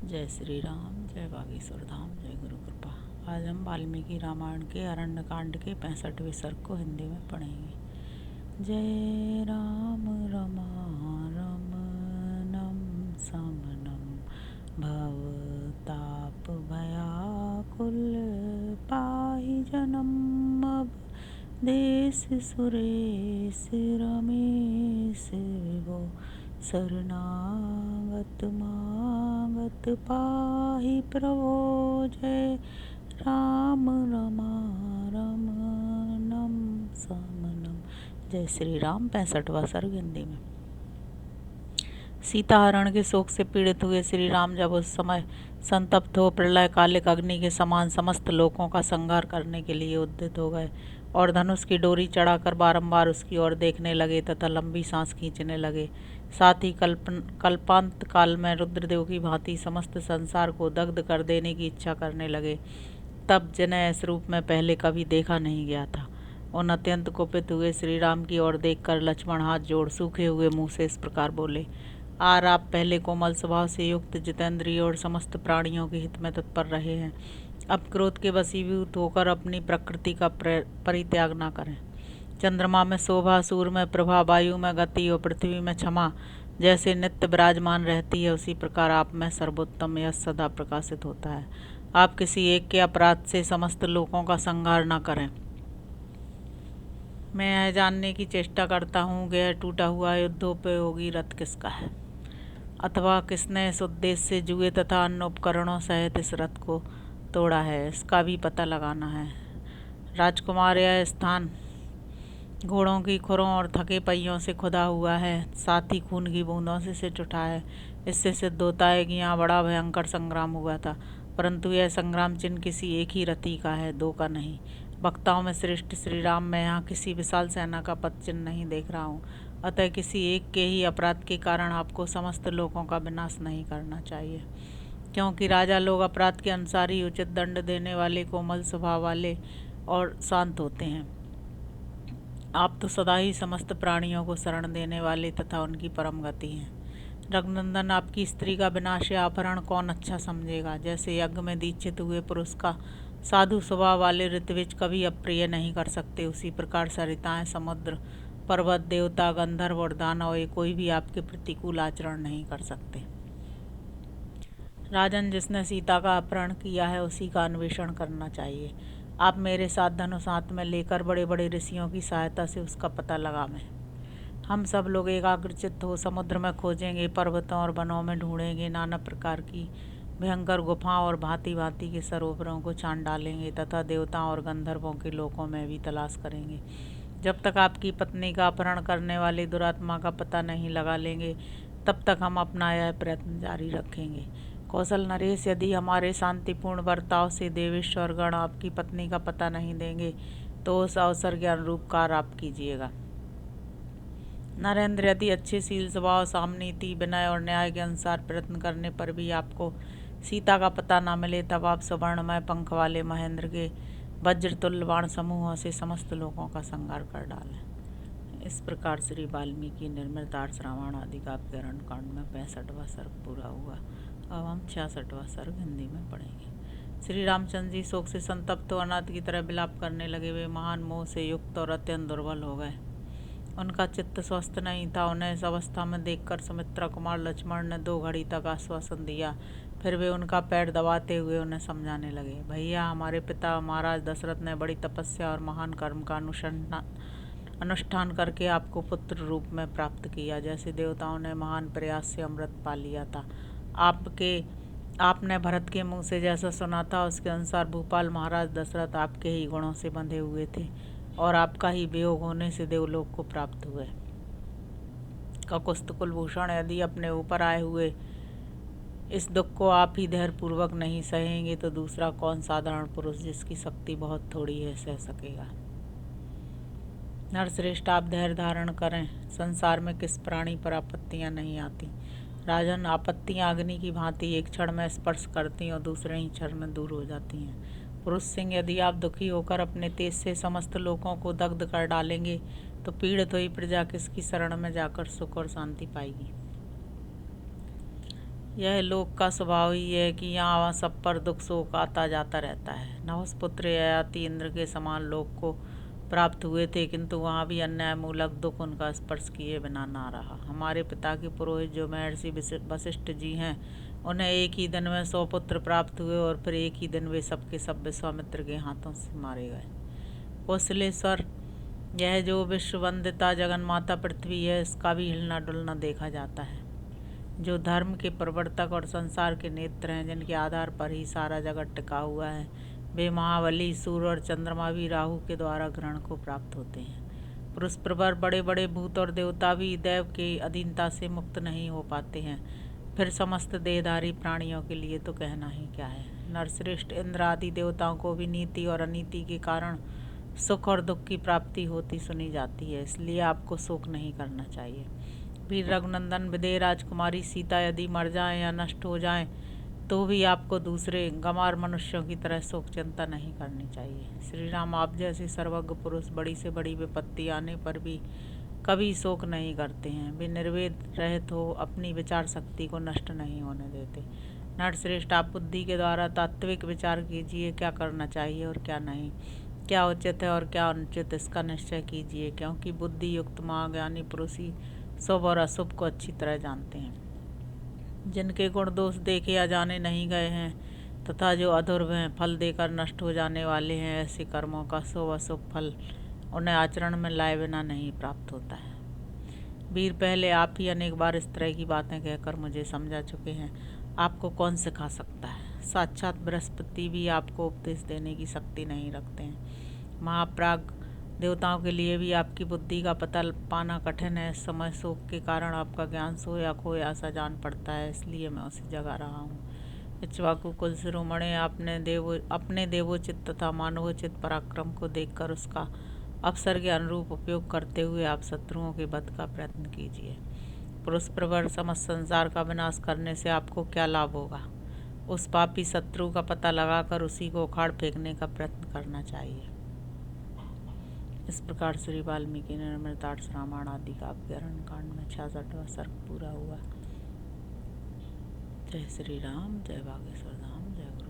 जय श्री राम, जय बागेश्वर धाम, जय गुरु कृपा। आज हम वाल्मीकि रामायण के अरण्य कांड के 65वें सर्ग को हिंदी में पढ़ेंगे। जय राम रमारमणम समनम भवताप भयाकुल पाहि जनम अब देश सुरेश रमेश विभो शरणागत मागत पाहि प्रभो। जय राम रमारमणम समनम। जय श्री राम। 65वां सर्ग हिंदी में। सीता हरण के शोक से पीड़ित हुए श्री राम जब उस समय संतप्त हो प्रलय कालिक अग्नि के समान समस्त लोकों का संहार करने के लिए उद्यत हो गए और धनुष की डोरी चढ़ाकर बारंबार उसकी ओर देखने लगे तथा लंबी सांस खींचने लगे। साथ ही कल्पांत काल में रुद्रदेव की भांति समस्त संसार को दग्ध कर देने की इच्छा करने लगे, तब जिन्हें इस रूप में पहले कभी देखा नहीं गया था। उन अत्यंत कुपित हुए श्री राम की ओर देखकर लक्ष्मण हाथ जोड़ सूखे हुए मुंह से इस प्रकार बोले। आप पहले कोमल स्वभाव से युक्त जितेंद्रिय और समस्त प्राणियों के हित में तत्पर रहे हैं। अब क्रोध के वशीभूत होकर अपनी प्रकृति का परित्याग न करें। चंद्रमा में शोभा, सूर्य में प्रभा, वायु में गति और पृथ्वी में क्षमा जैसे नित्य विराजमान रहती है, उसी प्रकार आप में सर्वोत्तम यश सदा प्रकाशित होता है। आप किसी एक के अपराध से समस्त लोगों का संहार न करें। मैं यह जानने की चेष्टा करता हूँ कि यह टूटा हुआ युद्धोपयोगी रथ किसका है, अथवा किसने इस उद्देश्य से जुए तथा अन्य उपकरणों सहित इस रथ को तोड़ा है, इसका भी पता लगाना है। राजकुमार, यह स्थान घोड़ों की खुरों और थके पहियों से खुदा हुआ है, साथ ही खून की बूंदों से सिंच उठा है। इससे सिद्ध होता है कि यहाँ बड़ा भयंकर संग्राम हुआ था, परंतु यह संग्राम चिन्ह किसी एक ही रथी का है, दो का नहीं। वक्ताओं में श्रेष्ठ श्री राम, मैं यहाँ किसी विशाल सेना का पद चिन्ह नहीं देख रहा हूँ, अतः किसी एक के ही अपराध के कारण आपको समस्त लोगों का विनाश नहीं करना चाहिए, क्योंकि राजा लोग अपराध के अनुसार ही उचित दंड देने वाले, कोमल स्वभाव वाले और शांत होते हैं। आप तो सदा ही समस्त प्राणियों को शरण देने वाले तथा उनकी परम गति हैं। रघुनंदन, आपकी स्त्री का विनाश या अपहरण कौन अच्छा समझेगा। जैसे यज्ञ में दीक्षित हुए पुरुष का साधु स्वभाव वाले ऋत्विज कभी अप्रिय नहीं कर सकते, उसी प्रकार सरिताएं, समुद्र, पर्वत, देवता, गंधर्व और दानव ये कोई भी आपके प्रतिकूल आचरण नहीं कर सकते। राजन, जिसने सीता का अपहरण किया है उसी का अन्वेषण करना चाहिए। आप मेरे साथ धनुष हाथ में लेकर बड़े बड़े ऋषियों की सहायता से उसका पता लगावें। हम सब लोग एकाग्रचित्त हो समुद्र में खोजेंगे, पर्वतों और वनों में ढूंढेंगे, नाना प्रकार की भयंकर गुफाओं और भांति भांति के सरोवरों को छान डालेंगे तथा देवताओं और गंधर्वों के लोकों में भी तलाश करेंगे। जब तक आपकी पत्नी का अपहरण करने वाले दुरात्मा का पता नहीं लगा लेंगे, तब तक हम अपना यह प्रयत्न जारी रखेंगे। कौशल नरेश, यदि हमारे शांतिपूर्ण बर्ताव से देवेश्वर गण आपकी पत्नी का पता नहीं देंगे, तो उस अवसर के अनुरूप कार्य आप कीजिएगा। नरेंद्र, यदि अच्छे शील स्वभाव, सामनीति, विनय और न्याय के अनुसार प्रयत्न करने पर भी आपको सीता का पता न मिले, तब आप सुवर्णमय पंख वाले महेंद्र के वज्रतुल्य बाण समूहों से समस्त लोगों का संहार कर डालें। इस प्रकार श्री वाल्मीकि निर्मृतार्थ रामायण आदि काव्य अरण्य कांड में 65वां सर्ग पूरा हुआ। अब हम 66वां सर्ग हिंदी में पढ़ेंगे। श्री रामचंद्र जी शोक से संतप्त हो अनाथ की तरह विलाप करने लगे। वे महान मोह से युक्त और अत्यंत दुर्बल हो गए। उनका चित्त स्वस्थ नहीं था। उन्हें इस अवस्था में देखकर सुमित्रा कुमार लक्ष्मण ने 2 घड़ी तक आश्वासन दिया। फिर वे उनका पैर दबाते हुए उन्हें समझाने लगे। भैया, हमारे पिता महाराज दशरथ ने बड़ी तपस्या और महान कर्म का अनुष्ठान करके आपको पुत्र रूप में प्राप्त किया। जैसे देवताओं ने महान प्रयास से अमृत पा लिया था, आपने भरत के मुंह से जैसा सुना था, उसके अनुसार भूपाल महाराज दशरथ आपके ही गुणों से बंधे हुए थे और आपका ही वियोग होने से देवलोक को प्राप्त हुए। ककुस्त कुलभूषण, यदि अपने ऊपर आए हुए इस दुख को आप ही धैर्य पूर्वक नहीं सहेंगे, तो दूसरा कौन साधारण पुरुष जिसकी शक्ति बहुत थोड़ी है सह सकेगा। नरश्रेष्ठ, आप धैर्य धारण करें। संसार में किस प्राणी पर आपत्तियां नहीं आती। राजन, आपत्तियां अग्नि की भांति एक क्षण में स्पर्श करती और दूसरे ही क्षण में दूर हो जाती हैं। पुरुष सिंह, यदि आप दुखी होकर अपने तेज से समस्त लोगों को दग्ध कर डालेंगे, तो पीड़ित हुई प्रजा किसकी शरण में जाकर सुख और शांति पाएगी। यह लोक का स्वभाव ही है कि यहाँ सब पर दुख शोक आता जाता रहता है। नहुष ययाति इंद्र के समान लोक को प्राप्त हुए थे, किंतु वहाँ भी अन्याय मूलक दुख उनका स्पर्श किए बिना ना रहा। हमारे पिता के पुरोहित जो महर्षि वशिष्ठ जी हैं, उन्हें एक ही दिन में 100 पुत्र प्राप्त हुए और फिर एक ही दिन वे सबके सब विश्वामित्र के हाथों से मारे गए। कौशलेश्वर, यह जो विश्ववंदिता जगन्माता पृथ्वी है, इसका भी हिलना डुलना देखा जाता है। जो धर्म के प्रवर्तक और संसार के नेत्र हैं, जिनके आधार पर ही सारा जगत टिका हुआ है, वे महाबली सूर्य और चंद्रमा भी राहु के द्वारा ग्रहण को प्राप्त होते हैं। पुरुष प्रवर बड़े बड़े भूत और देवता भी दैव के अधीनता से मुक्त नहीं हो पाते हैं, फिर समस्त देहधारी प्राणियों के लिए तो कहना ही क्या है। नरश्रेष्ठ इंद्र आदि देवताओं को भी नीति और अनीति के कारण सुख और दुख की प्राप्ति होती सुनी जाती है, इसलिए आपको शोक नहीं करना चाहिए। वीर रघुनंदन, विदेह राजकुमारी सीता यदि मर जाएं या नष्ट हो जाएं तो भी आपको दूसरे गंवार मनुष्यों की तरह शोक चिंता नहीं करनी चाहिए। श्री राम आप जैसे सर्वज्ञ पुरुष बड़ी से बड़ी विपत्ति आने पर भी कभी शोक नहीं करते हैं। वे निर्वेद रहित हो अपनी विचार शक्ति को नष्ट नहीं होने देते। नरश्रेष्ठ, आप बुद्धि के द्वारा तात्विक विचार कीजिए, क्या करना चाहिए और क्या नहीं, क्या उचित है और क्या अनुचित, इसका निश्चय कीजिए, क्योंकि बुद्धि युक्त महाज्ञानी पुरुष ही शुभ और अशुभ को अच्छी तरह जानते हैं। जिनके गुण दोष देखे या जाने नहीं गए हैं तथा जो अधुर्व हैं, फल देकर नष्ट हो जाने वाले हैं, ऐसे कर्मों का शुभ अशुभ फल उन्हें आचरण में लाए बिना नहीं प्राप्त होता है। वीर, पहले आप ही अनेक बार इस तरह की बातें कहकर मुझे समझा चुके हैं, आपको कौन सिखा सकता है। साक्षात बृहस्पति भी आपको उपदेश देने की शक्ति नहीं रखते हैं। महाप्राग देवताओं के लिए भी आपकी बुद्धि का पता पाना कठिन है। इस समय शोक के कारण आपका ज्ञान सो या खोया सा जान पड़ता है, इसलिए मैं उसे जगा रहा हूँ। इक्ष्वाकु कुल शिरोमणि, अपने देवोचित तथा मानवोचित पराक्रम को देखकर उसका अवसर के अनुरूप उपयोग करते हुए आप शत्रुओं के वध का प्रयत्न कीजिए। पुरुष प्रवर, समस्त संसार का विनाश करने से आपको क्या लाभ होगा? उस पापी शत्रु का पता लगाकर उसी को उखाड़ फेंकने का प्रयत्न करना चाहिए। इस प्रकार श्री वाल्मीकि ने अमृतार्थ रामायण आदि काव्य अरण्यकांड में 66वां सर्ग पूरा हुआ। जय श्री राम, जय बागेश्वर धाम, जय गुरु।